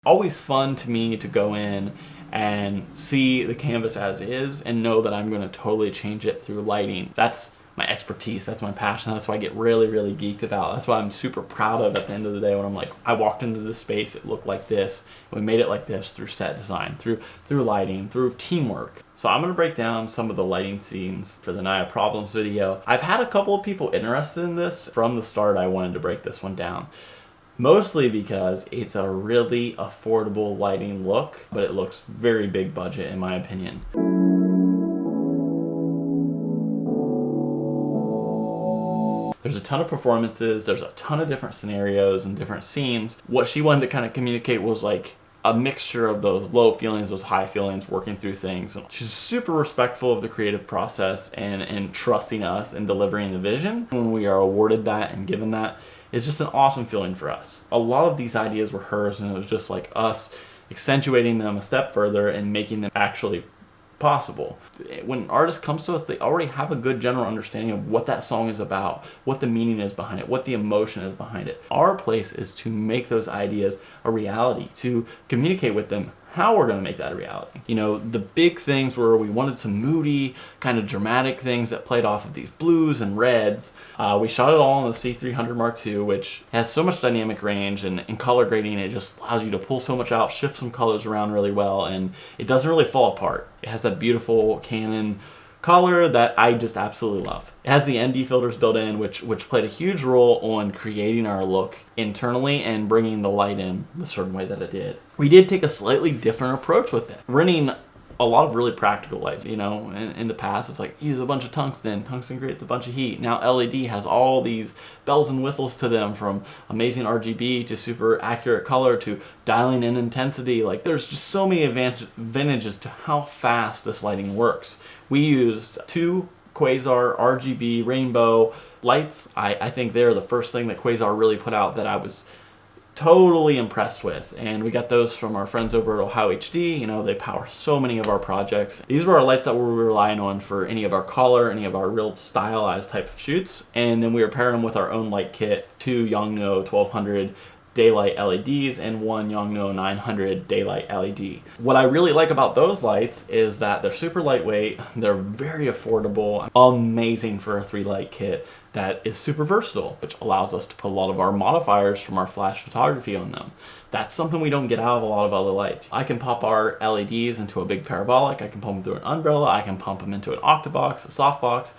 Always fun to me to go in and see the canvas as is and know that I'm going to totally change it through lighting. That's my expertise, that's my passion, that's why I get really, really geeked about. That's why I'm super proud of at the end of the day when I'm like, I walked into this space, it looked like this, and we made it like this through set design, through lighting, through teamwork. So I'm going to break down some of the lighting scenes for the NYA Problems video. I've had a couple of people interested in this. From the start, I wanted to break this one down. Mostly because it's a really affordable lighting look, but it looks very big budget in my opinion. There's a ton of performances, there's a ton of different scenarios and different scenes. What she wanted to kind of communicate was like a mixture of those low feelings, those high feelings, working through things. She's super respectful of the creative process and trusting us in delivering the vision. When we are awarded that and given that, it's just an awesome feeling for us. A lot of these ideas were hers, and it was just like us accentuating them a step further and making them actually possible. When an artist comes to us, they already have a good general understanding of what that song is about, what the meaning is behind it, what the emotion is behind it. Our place is to make those ideas a reality, to communicate with them how we're going to make that a reality. You know, the big things were we wanted some moody, kind of dramatic things that played off of these blues and reds. We shot it all on the C300 Mark II, which has so much dynamic range, and in color grading, it just allows you to pull so much out, shift some colors around really well, and it doesn't really fall apart. It has that beautiful Canon color that I just absolutely love. It has the ND filters built in, which played a huge role on creating our look internally and bringing the light in the certain way that it did. We did take a slightly different approach with it, renting a lot of really practical lights. You know, in the past, it's like use a bunch of tungsten. Tungsten creates a bunch of heat. Now LED has all these bells and whistles to them, from amazing RGB to super accurate color to dialing in intensity. Like, there's just so many advantages to how fast this lighting works. We used 2 Quasar RGB rainbow lights. I think they're the first thing that Quasar really put out that I was totally impressed with, and we got those from our friends over at Ohio HD. You know, they power so many of our projects. These were our lights that we were relying on for any of our color, any of our real stylized type of shoots, and then we were pairing them with our own light kit, 2 YongNuo 1200 daylight LEDs and 1 YongNuo 900 daylight LED. What I really like about those lights is that they're super lightweight, they're very affordable, amazing for a 3-light kit that is super versatile, which allows us to put a lot of our modifiers from our flash photography on them. That's something we don't get out of a lot of other lights. I can pop our LEDs into a big parabolic, I can pump them through an umbrella, I can pump them into an octabox, a softbox,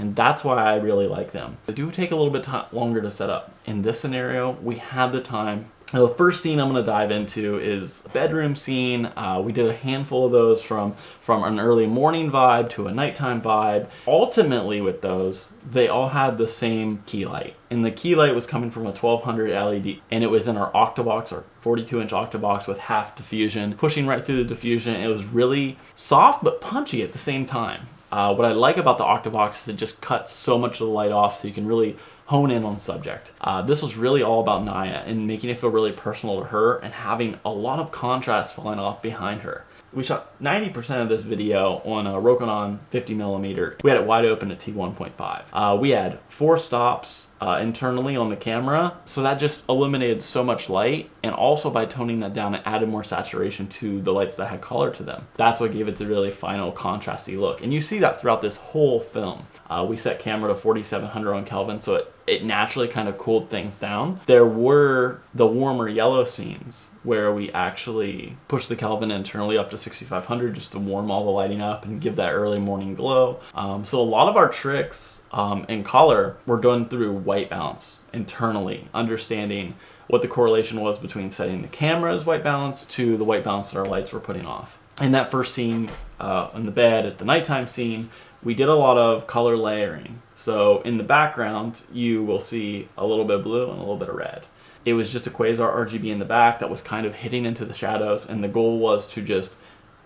and that's why I really like them. They do take a little bit longer to set up. In this scenario, we had the time. Now, the first scene I'm going to dive into is a bedroom scene. We did a handful of those from an early morning vibe to a nighttime vibe. Ultimately with those, they all had the same key light. And the key light was coming from a 1200 LED, and it was in our octabox, our 42-inch octabox with half diffusion, pushing right through the diffusion. It was really soft but punchy at the same time. What I like about the octabox is it just cuts so much of the light off so you can really hone in on subject. This was really all about NYA and making it feel really personal to her and having a lot of contrast falling off behind her. We shot 90% of this video on a Rokinon 50mm. We had it wide open at T1.5. We had 4 stops internally on the camera, so that just eliminated so much light, and also by toning that down, it added more saturation to the lights that had color to them. That's what gave it the really final contrasty look, and you see that throughout this whole film. We set camera to 4700 on Kelvin, so it naturally kind of cooled things down. There were the warmer yellow scenes where we actually pushed the Kelvin internally up to 6500 just to warm all the lighting up and give that early morning glow. So a lot of our tricks in color were done through white balance internally, understanding what the correlation was between setting the camera's white balance to the white balance that our lights were putting off. In that first scene in the bed at the nighttime scene, we did a lot of color layering. So in the background, you will see a little bit of blue and a little bit of red. It was just a Quasar RGB in the back that was kind of hitting into the shadows, and the goal was to just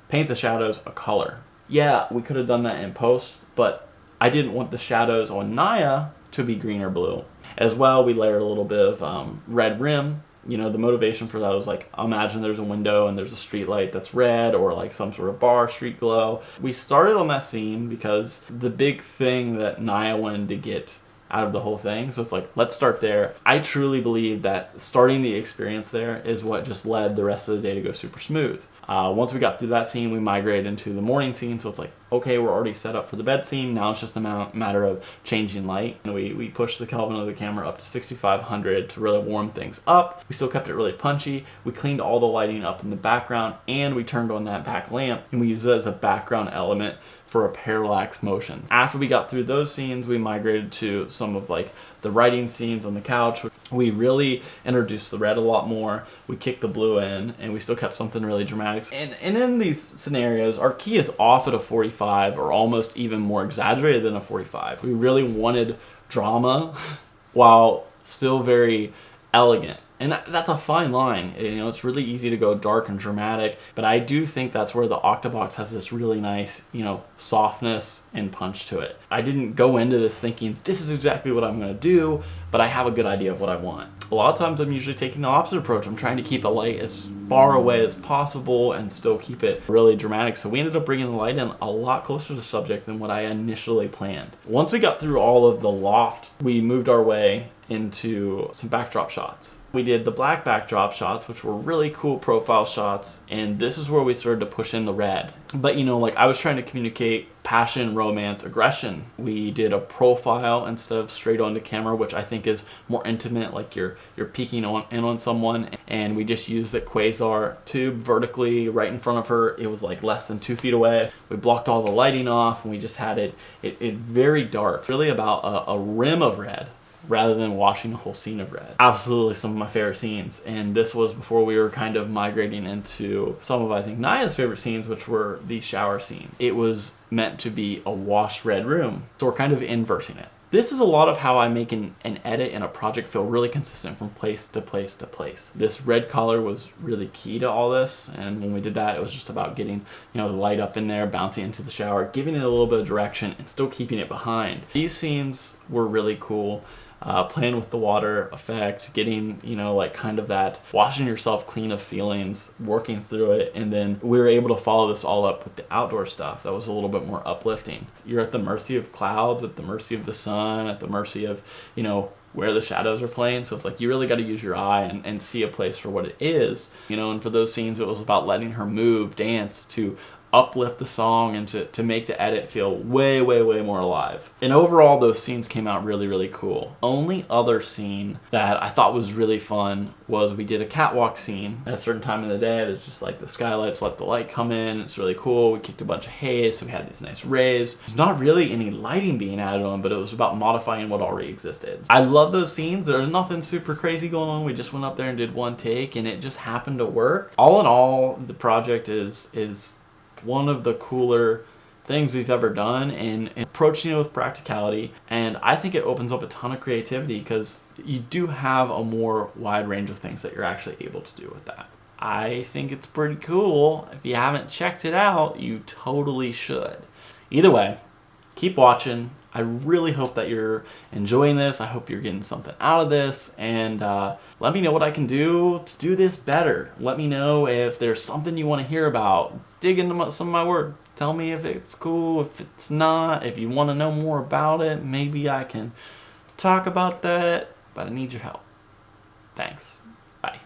paint the shadows a color. Yeah, we could have done that in post, but I didn't want the shadows on NYA to be green or blue. As well, we layered a little bit of red rim. You know, the motivation for that was like, imagine there's a window and there's a street light that's red, or like some sort of bar street glow. We started on that scene because the big thing that NYA wanted to get out of the whole thing. So it's like, let's start there. I truly believe that starting the experience there is what just led the rest of the day to go super smooth. Once we got through that scene, we migrated into the morning scene. So it's like, okay, we're already set up for the bed scene. Now it's just a matter of changing light. And we pushed the Kelvin of the camera up to 6500 to really warm things up. We still kept it really punchy. We cleaned all the lighting up in the background, and we turned on that back lamp, and we used it as a background element for a parallax motions. After we got through those scenes, we migrated to some of like the writing scenes on the couch. We really introduced the red a lot more. We kicked the blue in, and we still kept something really dramatic. And in these scenarios, our key is off at a 45, or almost even more exaggerated than a 45. We really wanted drama while still very elegant. And that's a fine line. You know, it's really easy to go dark and dramatic, but I do think that's where the Octabox has this really nice, you know, softness and punch to it. I didn't go into this thinking, this is exactly what I'm gonna do, but I have a good idea of what I want. A lot of times I'm usually taking the opposite approach. I'm trying to keep the light as far away as possible and still keep it really dramatic. So we ended up bringing the light in a lot closer to the subject than what I initially planned. Once we got through all of the loft, we moved our way into some backdrop shots. We did the black backdrop shots, which were really cool profile shots, and this is where we started to push in the red. But you know, like I was trying to communicate passion, romance, aggression. We did a profile instead of straight onto camera, which I think is more intimate, like you're peeking in on someone, and we just used the Quasar tube vertically right in front of her. It was like less than 2 feet away. We blocked all the lighting off, and we just had it very dark, really about a rim of red, rather than washing a whole scene of red. Absolutely some of my favorite scenes. And this was before we were kind of migrating into some of, I think, Naya's favorite scenes, which were the shower scenes. It was meant to be a washed red room. So we're kind of inversing it. This is a lot of how I make an edit in a project feel really consistent from place to place to place. This red color was really key to all this, and when we did that, it was just about getting, you know, the light up in there, bouncing into the shower, giving it a little bit of direction, and still keeping it behind. These scenes were really cool. Playing with the water effect, getting, you know, like kind of that washing yourself clean of feelings, working through it, and then we were able to follow this all up with the outdoor stuff that was a little bit more uplifting. You're at the mercy of clouds, at the mercy of the sun, at the mercy of, you know, where the shadows are playing. So it's like you really got to use your eye and see a place for what it is, you know. And for those scenes, it was about letting her move, dance, to uplift the song and to make the edit feel way more alive. And overall, those scenes came out really cool. Only other scene that I thought was really fun was we did a catwalk scene at a certain time of the day. There's just like the skylights let the light come in. It's really cool. We kicked a bunch of haze, so we had these nice rays. There's not really any lighting being added on, but it was about modifying what already existed. I love those scenes. There's nothing super crazy going on. We just went up there and did one take, and it just happened to work. All in all, the project is one of the cooler things we've ever done, and approaching it with practicality. And I think it opens up a ton of creativity because you do have a more wide range of things that you're actually able to do with that. I think it's pretty cool. If you haven't checked it out, you totally should. Either way, keep watching. I really hope that you're enjoying this. I hope you're getting something out of this, and let me know what I can do to do this better. Let me know if there's something you want to hear about. Dig into some of my work. Tell me if it's cool, if it's not, if you want to know more about it. Maybe I can talk about that, but I need your help. Thanks. Bye.